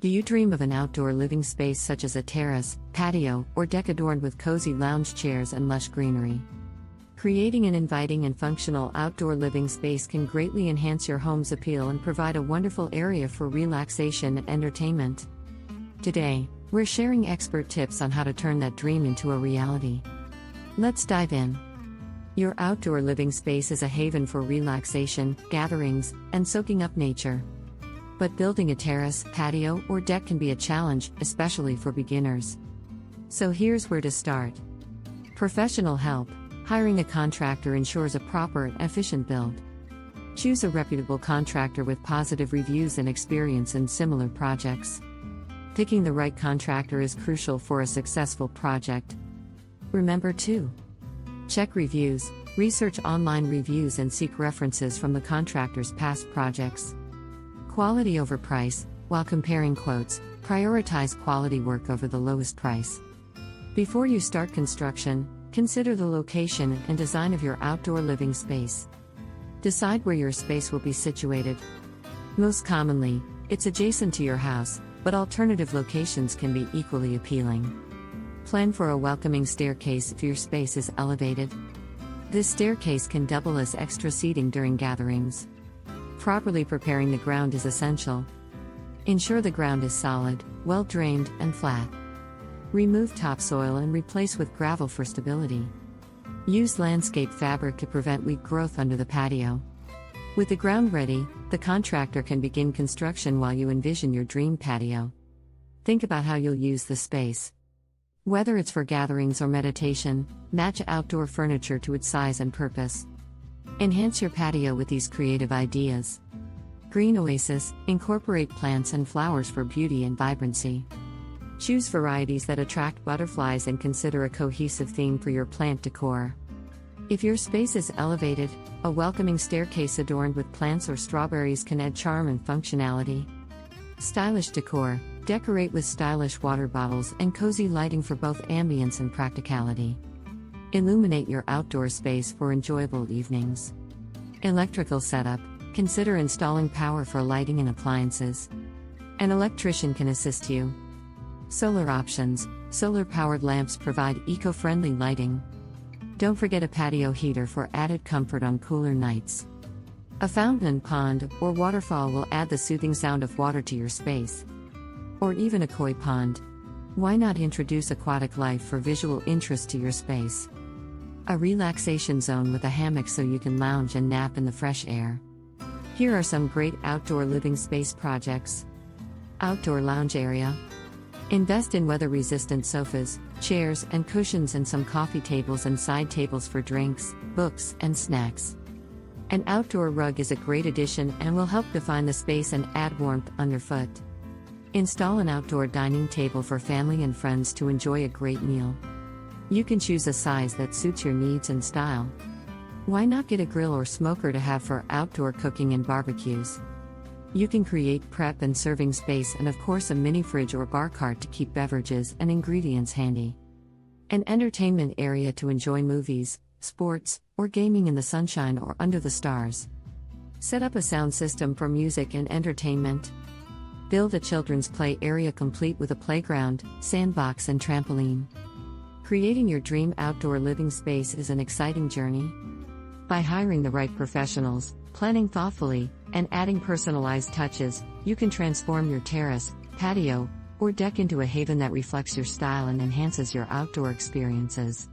Do you dream of an outdoor living space such as a terrace, patio, or deck adorned with cozy lounge chairs and lush greenery? Creating an inviting and functional outdoor living space can greatly enhance your home's appeal and provide a wonderful area for relaxation and entertainment. Today, we're sharing expert tips on how to turn that dream into a reality. Let's dive in. Your outdoor living space is a haven for relaxation, gatherings, and soaking up nature. But building a terrace, patio, or deck can be a challenge, especially for beginners. So here's where to start. Professional help. Hiring a contractor ensures a proper and efficient build. Choose a reputable contractor with positive reviews and experience in similar projects. Picking the right contractor is crucial for a successful project. Remember to check reviews, research online reviews, and seek references from the contractor's past projects. Quality over price. While comparing quotes, prioritize quality work over the lowest price. Before you start construction, consider the location and design of your outdoor living space. Decide where your space will be situated. Most commonly, it's adjacent to your house, but alternative locations can be equally appealing. Plan for a welcoming staircase if your space is elevated. This staircase can double as extra seating during gatherings. Properly preparing the ground is essential. Ensure the ground is solid, well drained, and flat. Remove topsoil and replace with gravel for stability. Use landscape fabric to prevent weed growth under the patio. With the ground ready, the contractor can begin construction while you envision your dream patio. Think about how you'll use the space. Whether it's for gatherings or meditation, match outdoor furniture to its size and purpose. Enhance your patio with these creative ideas. Green oasis. Incorporate plants and flowers for beauty and vibrancy. Choose varieties that attract butterflies and consider a cohesive theme for your plant decor. If your space is elevated, a welcoming staircase adorned with plants or strawberries can add charm and functionality. Stylish decor. Decorate with stylish water bottles and cozy lighting for both ambience and practicality. Illuminate your outdoor space for enjoyable evenings. Electrical setup. Consider installing power for lighting and appliances. An electrician can assist you. Solar options. Solar-powered lamps provide eco-friendly lighting. Don't forget a patio heater for added comfort on cooler nights. A fountain, pond, or waterfall will add the soothing sound of water to your space. Or even a koi pond. Why not introduce aquatic life for visual interest to your space? A relaxation zone with a hammock so you can lounge and nap in the fresh air. Here are some great outdoor living space projects. Outdoor lounge area. Invest in weather-resistant sofas, chairs, and cushions, and some coffee tables and side tables for drinks, books, and snacks. An outdoor rug is a great addition and will help define the space and add warmth underfoot. Install an outdoor dining table for family and friends to enjoy a great meal. You can choose a size that suits your needs and style. Why not get a grill or smoker to have for outdoor cooking and barbecues? You can create prep and serving space, and of course a mini fridge or bar cart to keep beverages and ingredients handy. An entertainment area to enjoy movies, sports, or gaming in the sunshine or under the stars. Set up a sound system for music and entertainment. Build a children's play area complete with a playground, sandbox, and trampoline. Creating your dream outdoor living space is an exciting journey. By hiring the right professionals, planning thoughtfully, and adding personalized touches, you can transform your terrace, patio, or deck into a haven that reflects your style and enhances your outdoor experiences.